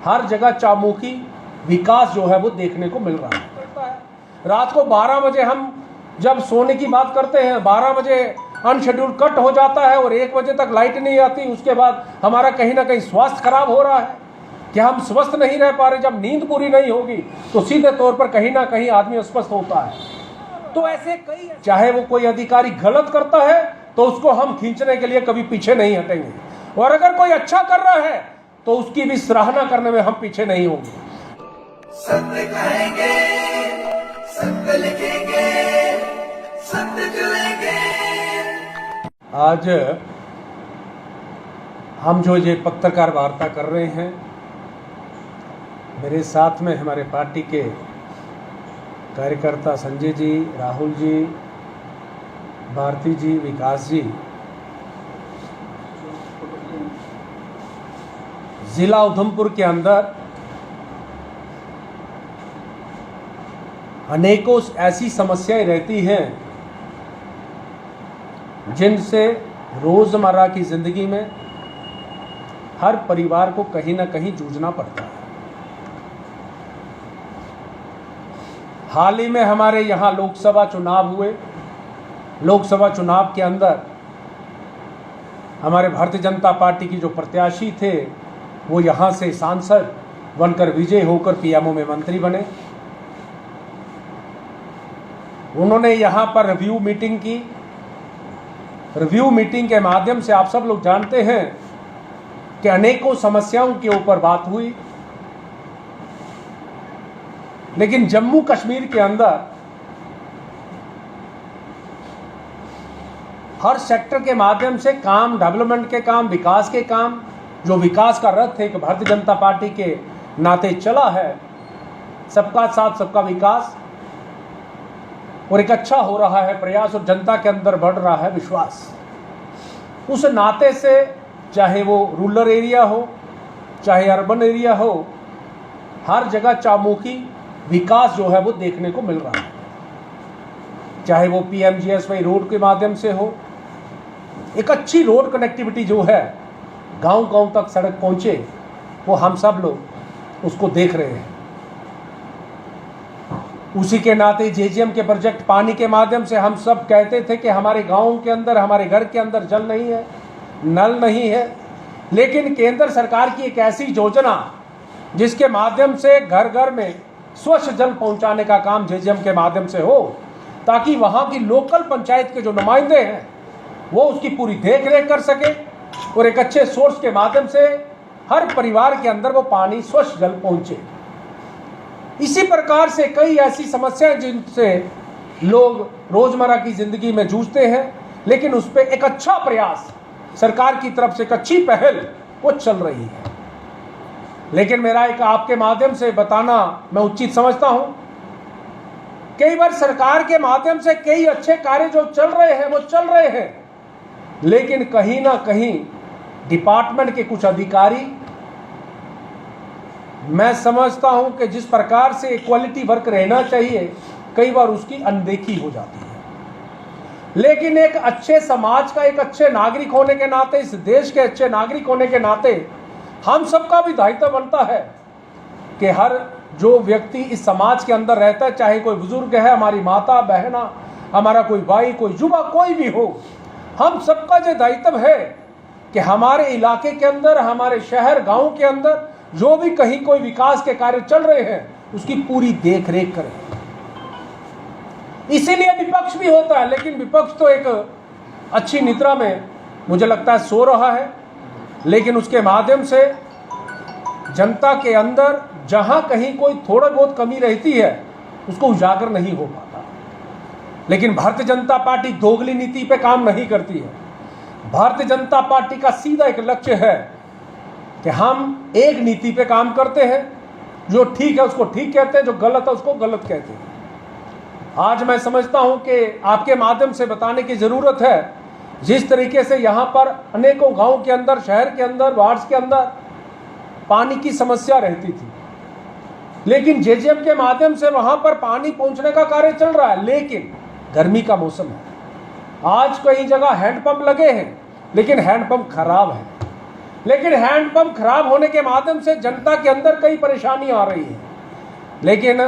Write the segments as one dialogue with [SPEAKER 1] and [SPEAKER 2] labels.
[SPEAKER 1] हर जगह चौमुखी विकास जो है वो देखने को मिल रहा है। रात को 12 बजे हम जब सोने की बात करते हैं, 12 बजे अनशेड्यूल कट हो जाता है और 1 बजे तक लाइट नहीं आती, उसके बाद हमारा कहीं ना कहीं स्वास्थ्य खराब हो रहा है कि हम स्वस्थ नहीं रह पा रहे। जब नींद पूरी नहीं होगी तो सीधे तौर पर कहीं ना कहीं आदमी अस्वस्थ होता है। तो ऐसे कई, चाहे वो कोई अधिकारी गलत करता है तो उसको हम खींचने के लिए कभी पीछे नहीं हटेंगे, और अगर कोई अच्छा कर रहा है तो उसकी भी सराहना करने में हम पीछे नहीं होंगे।
[SPEAKER 2] सत्य कहेंगे, सत्य लिखेंगे, सत्य चलेंगे।
[SPEAKER 1] आज हम जो ये पत्रकार वार्ता कर रहे हैं, मेरे साथ में हमारे पार्टी के कार्यकर्ता संजय जी, राहुल जी, भारती जी, विकास जी, जिला उधमपुर के अंदर अनेकों ऐसी समस्याएं रहती हैं जिनसे रोज़मर्रा की ज़िंदगी में हर परिवार को कहीं ना कहीं जूझना पड़ता है। हाल ही में हमारे यहाँ लोकसभा चुनाव हुए। लोकसभा चुनाव के अंदर हमारे भारतीय जनता पार्टी की जो प्रत्याशी थे वो यहाँ से सांसद बनकर विजय होकर पीएमओ में मंत्री बने। उन्होंने यहाँ पर रिव्यू मीटिंग की। रिव्यू मीटिंग के माध्यम से आप सब लोग जानते हैं कि अनेकों समस्याओं के ऊपर बात हुई, लेकिन जम्मू कश्मीर के अंदर हर सेक्टर के माध्यम से काम, डेवलपमेंट के काम, विकास के काम, जो विकास का रथ है कि भारतीय जनता पार्टी के नाते चला है, सबका साथ सबका विकास, और एक अच्छा हो रहा है प्रयास, और जनता के अंदर बढ़ रहा है विश्वास। उस नाते से चाहे वो रूरल एरिया हो चाहे अर्बन एरिया हो, हर जगह चौमुखी विकास जो है वो देखने को मिल रहा है। चाहे वो PMGSY रोड के माध्यम से हो, एक अच्छी रोड कनेक्टिविटी जो है, गांव-गांव तक सड़क पहुंचे, वो हम सब लोग उसको देख रहे हैं। उसी के नाते JJM के प्रोजेक्ट पानी के माध्यम से हम सब कहते थे कि हमारे गाँव के अंदर, हमारे घर के अंदर जल नहीं है, नल नहीं है, लेकिन केंद्र सरकार की एक ऐसी योजना जिसके माध्यम से घर घर में स्वच्छ जल पहुंचाने का काम JJM के माध्यम से हो, ताकि वहाँ की लोकल पंचायत के जो नुमाइंदे हैं वो उसकी पूरी देख रेख कर सके, और एक अच्छे सोर्स के माध्यम से हर परिवार के अंदर वो पानी, स्वच्छ जल पहुँचे। इसी प्रकार से कई ऐसी समस्याएं जिनसे लोग रोज़मर्रा की ज़िंदगी में जूझते हैं, लेकिन उस पर एक अच्छा प्रयास सरकार की तरफ से, एक अच्छी पहल वो चल रही है। लेकिन मेरा एक आपके माध्यम से बताना मैं उचित समझता हूं, कई बार सरकार के माध्यम से कई अच्छे कार्य जो चल रहे हैं वो चल रहे हैं, लेकिन कहीं ना कहीं डिपार्टमेंट के कुछ अधिकारी, मैं समझता हूं कि जिस प्रकार से क्वालिटी वर्क रहना चाहिए, कई बार उसकी अनदेखी हो जाती है। लेकिन एक अच्छे समाज का, एक अच्छे नागरिक होने के नाते, इस देश के अच्छे नागरिक होने के नाते हम सबका भी दायित्व बनता है कि हर जो व्यक्ति इस समाज के अंदर रहता है, चाहे कोई बुजुर्ग है, हमारी माता बहना, हमारा कोई भाई, कोई युवा, कोई भी हो, हम सबका जो दायित्व है कि हमारे इलाके के अंदर, हमारे शहर गांव के अंदर जो भी कहीं कोई विकास के कार्य चल रहे हैं उसकी पूरी देख रेख करें। इसीलिए विपक्ष भी होता है, लेकिन विपक्ष तो एक अच्छी निद्रा में मुझे लगता है सो रहा है, लेकिन उसके माध्यम से जनता के अंदर जहां कहीं कोई थोड़ा बहुत कमी रहती है उसको उजागर नहीं हो पाता। लेकिन भारतीय जनता पार्टी दोगली नीति पे काम नहीं करती है। भारतीय जनता पार्टी का सीधा एक लक्ष्य है कि हम एक नीति पे काम करते हैं, जो ठीक है उसको ठीक कहते हैं, जो गलत है उसको गलत कहते हैं। आज मैं समझता हूं कि आपके माध्यम से बताने की ज़रूरत है, जिस तरीके से यहाँ पर अनेकों गांव के अंदर, शहर के अंदर, वार्ड्स के अंदर पानी की समस्या रहती थी, लेकिन JJM के माध्यम से वहाँ पर पानी पहुँचने का कार्य चल रहा है। लेकिन गर्मी का मौसम है, आज कई जगह हैंडपंप लगे हैं, लेकिन हैंडपंप खराब है। लेकिन हैंडपंप खराब होने के माध्यम से जनता के अंदर कई परेशानी आ रही है। लेकिन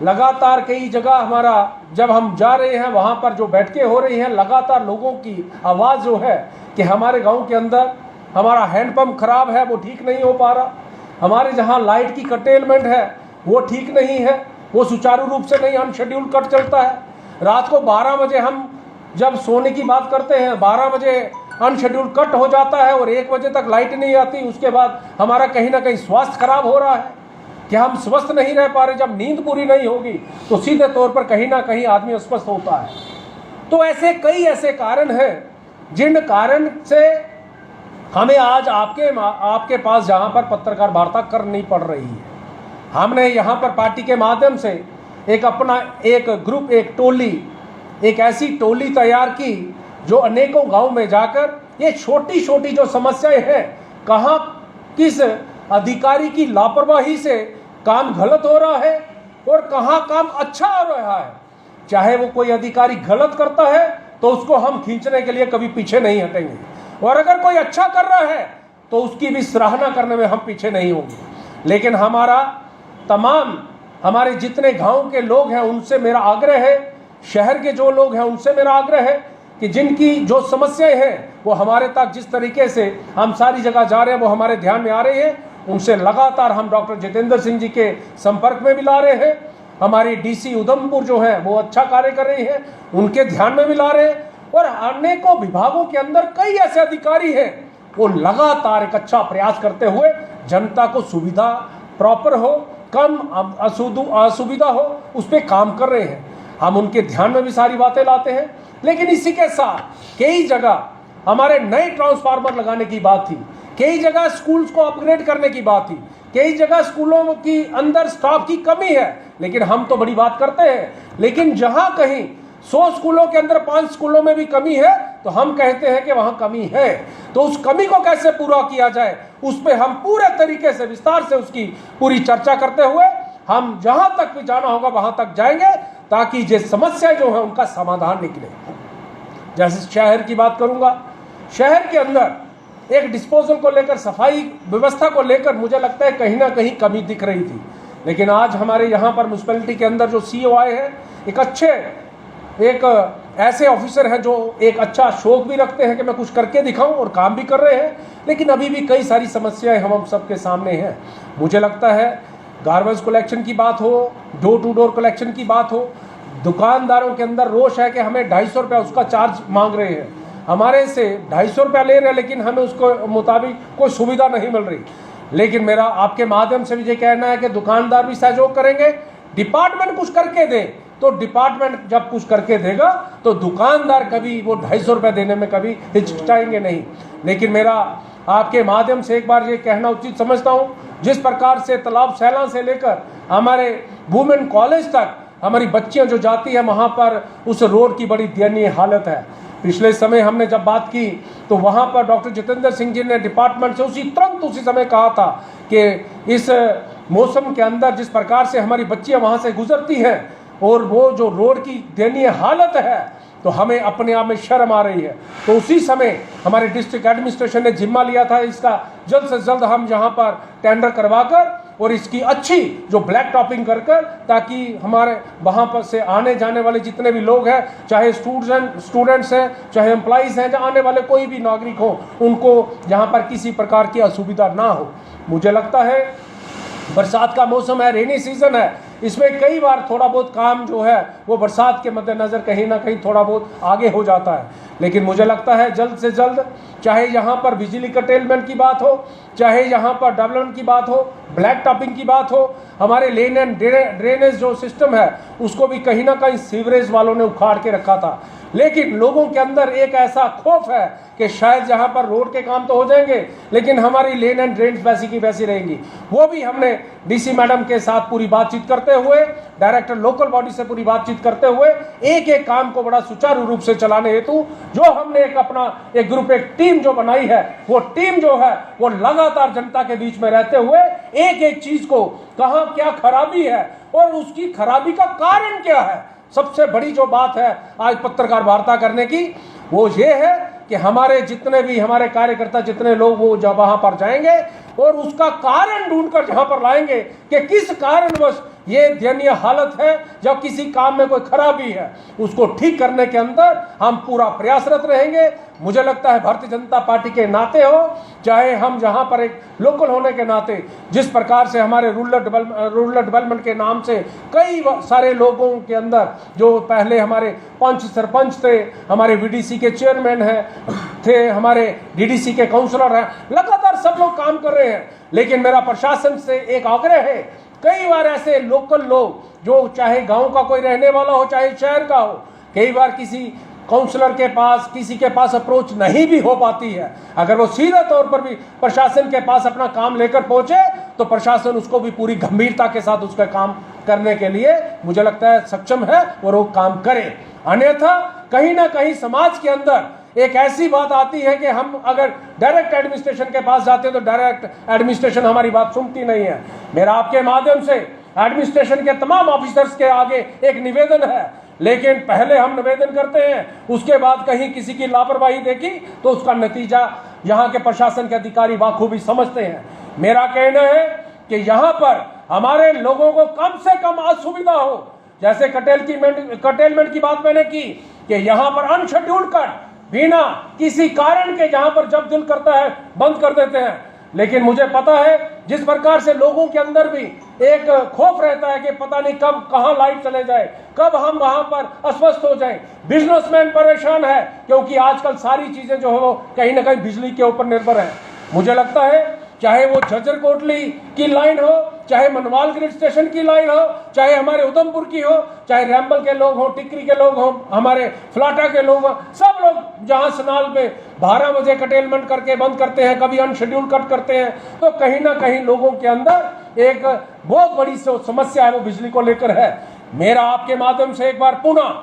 [SPEAKER 1] लगातार कई जगह हमारा जब हम जा रहे हैं वहाँ पर जो बैठकें हो रही हैं, लगातार लोगों की आवाज़ जो है कि हमारे गांव के अंदर हमारा हैंडपंप खराब है, वो ठीक नहीं हो पा रहा, हमारे जहाँ लाइट की कटेलमेंट है वो ठीक नहीं है, वो सुचारू रूप से नहीं, अनशेड्यूल कट चलता है। रात को 12 बजे हम जब सोने की बात करते हैं 12 बजे अनशेड्यूल कट हो जाता है और 1 बजे तक लाइट नहीं आती। उसके बाद हमारा कहीं ना कहीं स्वास्थ्य खराब हो रहा है कि हम स्वस्थ नहीं रह पा रहे। जब नींद पूरी नहीं होगी तो सीधे तौर पर कहीं ना कहीं आदमी अस्वस्थ होता है। तो ऐसे कई ऐसे कारण हैं जिन कारण से हमें आज आपके पास जहाँ पर पत्रकार वार्ता करनी पड़ रही है। हमने यहाँ पर पार्टी के माध्यम से एक अपना एक ग्रुप, एक टोली, एक ऐसी टोली तैयार की जो अनेकों गांव में जाकर ये छोटी छोटी जो समस्याएं हैं, कहाँ किस अधिकारी की लापरवाही से काम गलत हो रहा है और कहाँ काम अच्छा हो रहा है। चाहे वो कोई अधिकारी गलत करता है तो उसको हम खींचने के लिए कभी पीछे नहीं हटेंगे, और अगर कोई अच्छा कर रहा है तो उसकी भी सराहना करने में हम पीछे नहीं होंगे। लेकिन हमारे जितने गांव के लोग हैं उनसे मेरा आग्रह है, शहर के जो लोग हैं उनसे मेरा आग्रह है कि जिनकी जो समस्याएं हैं वो हमारे तक जिस तरीके से हम सारी जगह जा रहे हैं वो हमारे ध्यान में आ रही है, उनसे लगातार हम डॉक्टर जितेंद्र सिंह जी के संपर्क में भी ला रहे हैं। हमारी डीसी उधमपुर जो है वो अच्छा कार्य कर रही है, उनके ध्यान में भी ला रहे हैं। और अनेकों विभागों के अंदर कई ऐसे अधिकारी हैं वो लगातार एक अच्छा प्रयास करते हुए जनता को सुविधा प्रॉपर हो, कम असुविधा हो, उस पर काम कर रहे हैं। हम उनके ध्यान में भी सारी बातें लाते हैं। लेकिन इसी के साथ कई जगह हमारे नए ट्रांसफार्मर लगाने की बात थी, कई जगह स्कूल्स को अपग्रेड करने की बात थी, कई जगह स्कूलों की अंदर स्टाफ की कमी है। लेकिन हम तो बड़ी बात करते हैं, लेकिन जहां कहीं 100 स्कूलों के अंदर 5 स्कूलों में भी कमी है तो हम कहते हैं कि वहां कमी है। तो उस कमी को कैसे पूरा किया जाए उस पर हम पूरे तरीके से विस्तार से उसकी पूरी चर्चा करते हुए हम जहां तक भी जाना होगा वहां तक जाएंगे, ताकि ये समस्या जो है उनका समाधान निकले। जैसे शहर की बात करूंगा, शहर के अंदर एक डिस्पोजल को लेकर, सफाई व्यवस्था को लेकर मुझे लगता है कहीं ना कहीं कमी दिख रही थी। लेकिन आज हमारे यहाँ पर म्यूनसिपैलिटी के अंदर जो सीईओ आए हैं, एक ऐसे ऑफिसर हैं जो एक अच्छा शौक भी रखते हैं कि मैं कुछ करके दिखाऊं, और काम भी कर रहे हैं। लेकिन अभी भी कई सारी समस्याएं हम सबके सामने हैं। मुझे लगता है गार्बेज कलेक्शन की बात हो, डोर टू डोर कलेक्शन की बात हो, दुकानदारों के अंदर रोष है कि हमें 250 रुपया उसका चार्ज मांग रहे हैं, हमारे से 250 रुपया ले रहे हैं लेकिन हमें उसको मुताबिक कोई सुविधा नहीं मिल रही। लेकिन मेरा आपके माध्यम से भी ये कहना है कि दुकानदार भी सहयोग करेंगे, डिपार्टमेंट कुछ करके दे तो डिपार्टमेंट जब कुछ करके देगा तो दुकानदार कभी वो 250 रुपया देने में कभी हिचकिचाएंगे नहीं। लेकिन मेरा आपके माध्यम से एक बार ये कहना उचित समझता हूँ, जिस प्रकार से तालाब सैला से लेकर हमारे वुमेन कॉलेज तक हमारी बच्चियां जो जाती है वहाँ पर उस रोड की बड़ी दयनीय हालत है। पिछले समय हमने जब बात की तो वहाँ पर डॉक्टर जितेंद्र सिंह जी ने डिपार्टमेंट से तुरंत उसी समय कहा था कि इस मौसम के अंदर जिस प्रकार से हमारी बच्चियां वहाँ से गुजरती हैं और वो जो रोड की दयनीय हालत है तो हमें अपने आप में शर्म आ रही है। तो उसी समय हमारे डिस्ट्रिक्ट एडमिनिस्ट्रेशन ने जिम्मा लिया था इसका जल्द से जल्द हम यहाँ पर टेंडर करवाकर और इसकी अच्छी जो ब्लैक टॉपिंग कर ताकि हमारे वहाँ पर से आने जाने वाले जितने भी लोग हैं, चाहे स्टूडेंट्स हैं, चाहे एम्प्लॉइज हैं, जहाँ आने वाले कोई भी नागरिक हो, उनको यहाँ पर किसी प्रकार की असुविधा ना हो। मुझे लगता है बरसात का मौसम है, रेनी सीजन है, इसमें कई बार थोड़ा बहुत काम जो है वो बरसात के मद्देनज़र कहीं ना कहीं थोड़ा बहुत आगे हो जाता है। लेकिन मुझे लगता है जल्द से जल्द, चाहे यहाँ पर बिजली कटेलमेंट की बात हो, चाहे यहाँ पर डेवलपमेंट की बात हो, ब्लैक टॉपिंग की बात हो, हमारे लेन एंड ड्रेनेज जो सिस्टम है उसको भी कहीं ना कहीं सीवरेज वालों ने उखाड़ के रखा था। लेकिन लोगों के अंदर एक ऐसा खौफ है कि शायद यहाँ पर रोड के काम तो हो जाएंगे लेकिन हमारी लेन एंड ड्रेन्स वैसी की वैसी रहेंगी। वो भी हमने डीसी मैडम के साथ पूरी बातचीत करते हुए, डायरेक्टर लोकल बॉडी से पूरी बातचीत करते हुए एक एक काम को बड़ा सुचारू रूप से चलाने हेतु जो हमने एक ग्रुप, एक टीम जो बनाई है, वो टीम जो है वो लगातार जनता के बीच में रहते हुए एक एक चीज को कहाँ क्या खराबी है और उसकी खराबी का कारण क्या है। सबसे बड़ी जो बात है आज पत्रकार वार्ता करने की वो ये है कि हमारे जितने भी हमारे कार्यकर्ता जितने लोग वो जब वहां पर जाएंगे और उसका कारण ढूंढकर जहां पर लाएंगे कि किस कारणवश ये दयनीय हालत है, जब किसी काम में कोई खराबी है, उसको ठीक करने के अंदर हम पूरा प्रयासरत रहेंगे। मुझे लगता है भारतीय जनता पार्टी के नाते हो, चाहे हम जहां पर एक लोकल होने के नाते जिस प्रकार से हमारे रूरल डेवलपमेंट के नाम से कई सारे लोगों के अंदर जो पहले हमारे पंच सरपंच थे, हमारे वीडीसी के चेयरमैन थे, हमारे डीडीसी के काउंसलर हैं, लगातार सब लोग काम कर रहे हैं। लेकिन मेरा प्रशासन से एक आग्रह है, कई बार ऐसे लोकल लोग जो चाहे गांव का कोई रहने वाला हो चाहे शहर का हो, कई बार किसी काउंसलर के पास किसी के पास अप्रोच नहीं भी हो पाती है, अगर वो सीधे तौर पर भी प्रशासन के पास अपना काम लेकर पहुंचे तो प्रशासन उसको भी पूरी गंभीरता के साथ उसका काम करने के लिए मुझे लगता है सक्षम है और वो काम करे। अन्यथा कहीं ना कहीं समाज के अंदर एक ऐसी बात आती है कि हम अगर डायरेक्ट एडमिनिस्ट्रेशन के पास जाते हैं तो डायरेक्ट एडमिनिस्ट्रेशन हमारी बात सुनती नहीं है। मेरा आपके माध्यम से एडमिनिस्ट्रेशन के तमाम ऑफिसर्स के आगे एक निवेदन है, लेकिन पहले हम निवेदन करते हैं, उसके बाद कहीं किसी की लापरवाही देखी तो उसका नतीजा यहाँ के प्रशासन के अधिकारी बाखूबी समझते हैं। मेरा कहना है कि यहाँ पर हमारे लोगों को कम से कम असुविधा हो, जैसे कटेलमेंट की बात मैंने की कि यहाँ पर अनशेड्यूल्ड कट बिना किसी कारण के जहां पर जब दिल करता है बंद कर देते हैं। लेकिन मुझे पता है जिस प्रकार से लोगों के अंदर भी एक खौफ रहता है कि पता नहीं कब कहां लाइट चले जाए, कब हम वहां पर अस्वस्थ हो जाएं। बिजनेसमैन परेशान है क्योंकि आजकल सारी चीजें जो है वो कहीं ना कहीं बिजली के ऊपर निर्भर है। मुझे लगता है चाहे वो झज्जर कोटली की लाइन हो, चाहे मनवाल ग्रिड स्टेशन की लाइन हो, चाहे हमारे उधमपुर की हो, चाहे रैम्बल के लोग हो, टिकरी के लोग हो, हमारे फलाटा के लोग हो, सब लोग जहां सनाल में 12 बजे कटेलमेंट करके बंद करते हैं, कभी अनशेड्यूल कट करते हैं, तो कहीं ना कहीं लोगों के अंदर एक बहुत बड़ी समस्या है वो बिजली को लेकर है। मेरा आपके माध्यम से एक बार पुनः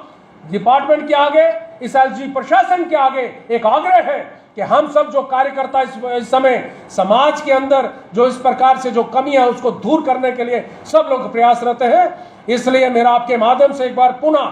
[SPEAKER 1] डिपार्टमेंट के आगे, इस एसएसजी प्रशासन के आगे एक आग्रह है कि हम सब जो कार्यकर्ता इस समय समाज के अंदर जो इस प्रकार से जो कमी है उसको दूर करने के लिए सब लोग प्रयासरत हैं। इसलिए मेरा आपके माध्यम से एक बार पुनः,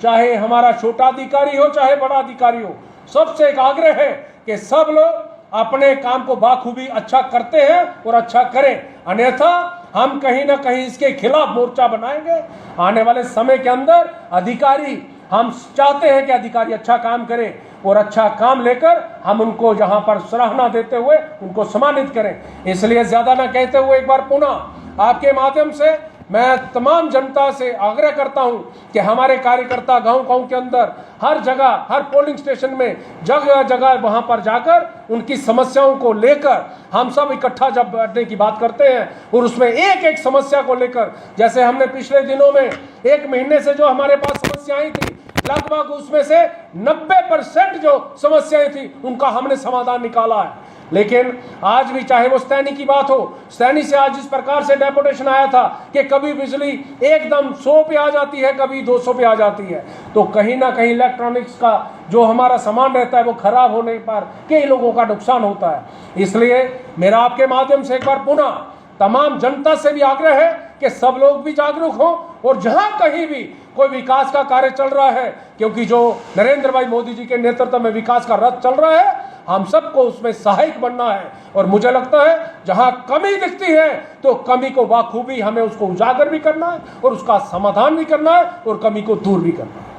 [SPEAKER 1] चाहे हमारा छोटा अधिकारी हो चाहे बड़ा अधिकारी हो, सबसे एक आग्रह है कि सब लोग अपने काम को बाखूबी अच्छा करते हैं और अच्छा करें, अन्यथा हम कहीं ना कहीं इसके खिलाफ मोर्चा बनाएंगे। आने वाले समय के अंदर अधिकारी, हम चाहते हैं कि अधिकारी अच्छा काम करें और अच्छा काम लेकर हम उनको जहां पर सराहना देते हुए उनको सम्मानित करें। इसलिए ज्यादा ना कहते हुए एक बार पुनः आपके माध्यम से मैं तमाम जनता से आग्रह करता हूं कि हमारे कार्यकर्ता गांव के अंदर हर जगह, हर पोलिंग स्टेशन में जगह जगह वहां पर जाकर उनकी समस्याओं को लेकर हम सब इकट्ठा जब बैठने की बात करते हैं और उसमें एक एक समस्या को लेकर, जैसे हमने पिछले दिनों में 1 महीने से जो हमारे पास समस्याएं थी, लगभग उसमें से 90% जो समस्याएं थी उनका हमने समाधान निकाला है। लेकिन आज भी चाहे वो सैनी की बात हो, सैनी से आज इस प्रकार से डेपुटेशन आया था कि कभी बिजली एकदम 100 पे आ जाती है, कभी 200 पे आ जाती है, तो कहीं ना कहीं इलेक्ट्रॉनिक्स का जो हमारा सामान रहता है वो खराब होने पर कई लोगों का नुकसान होता है। इसलिए मेरा आपके माध्यम से एक बार पुनः तमाम जनता से भी आग्रह है कि सब लोग भी जागरूक हों और जहां कहीं भी कोई विकास का कार्य चल रहा है, क्योंकि जो नरेंद्र भाई मोदी जी के नेतृत्व में विकास का रथ चल रहा है, हम सबको उसमें सहायक बनना है। और मुझे लगता है जहां कमी दिखती है तो कमी को बाखूबी हमें उसको उजागर भी करना है और उसका समाधान भी करना है और कमी को दूर भी करना है।